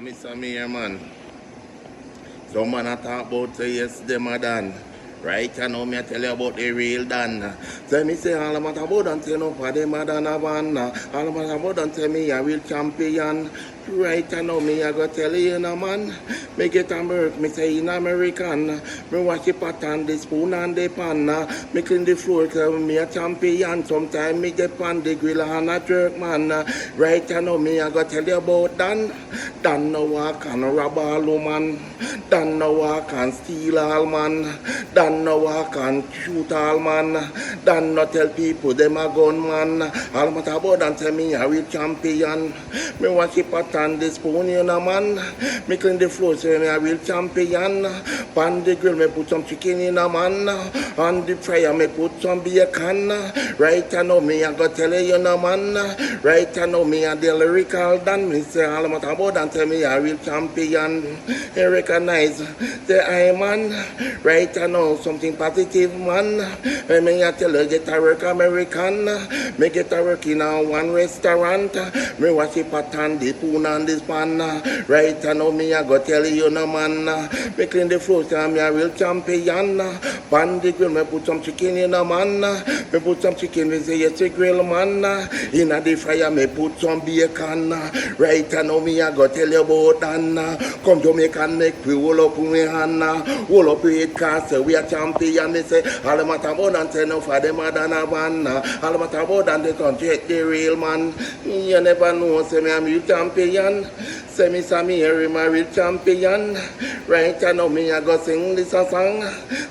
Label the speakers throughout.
Speaker 1: Mr. Mayor, man. Some man a talk about say yes, them are done. Right, I know me I tell you about the real done. Tell me say all about and say no for them are done a van. All about and tell me a real champion. Right, I know me I go tell you no man. Me get a work, me say in American. Me wash the pot and the spoon and the pan. Me clean the floor, tell me a champion. Sometimes me get on the grill and a jerk man. Right, I know me I go tell you about Dan. Dan no walk and rob all woman. Dan no walk and steal all man. Dan no walk and shoot all man. Dan no tell people them a gunman. All matter about and tell me a real champion. Me wash the pot and the spoon, you know man. Me clean the floor, say me a real champion. Pan the grill, me put some chicken in a man. On the fryer, me put some bacon. Right, I know me, I go tell you know man. Right, I know me, I the lyrical Dan. Me say all matter about and tell me a real champion. You recognize the I man. Right, I know something positive man. When me I tell you get a work American. Me get a work in a one restaurant. Me wash the pot and the spoon and the span. Right, I know me I go tell you no man. Me clean the floor, say me a real champion. Pan the grill, me put some chicken in a man. Me put some chicken, me say yes, a grill man. In a the fryer, me put some bacon. Right, I know me I go tell you about Dan. Come Jamaican, make we roll up with hand. Roll up with cars, say we a champion. Me say all the matter about and say no for them a than a van. All the matter about and they can't take the real man. You never know, say me I'm real champion. Say me Sammy, my real champion. Right, I know me I go sing this a song.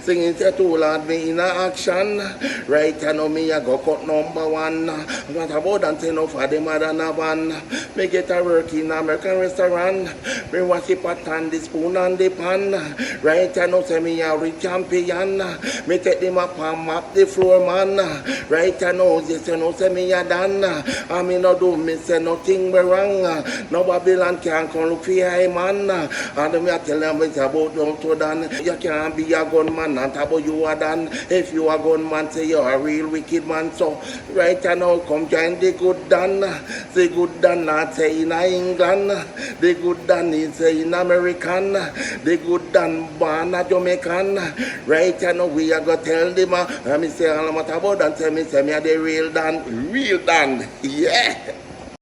Speaker 1: Singing say to Lord me in a action. Right, I know me I go cut number one. What about and say no for them a than a van. Me get a work in American restaurant. Me wash the pot and the spoon and the pan. Right, I know say me a real champion. Me take them up and map the floor man. Right, I know this you know say me a done. I me no do me say nothing but wrong. No Babylon can't come look for I man. And me a tell them it's about don't to done. You can't be a gunman and about you are done. If you a gunman say you're a real wicked man. So right I know come join the good Dan. The good Dan not say in England. The good Dan is say in American. The good Dan born a Jamaican. Right I know we are gonna tell them. Me say all about and tell me say me a the real Dan. Real Dan. Yeah.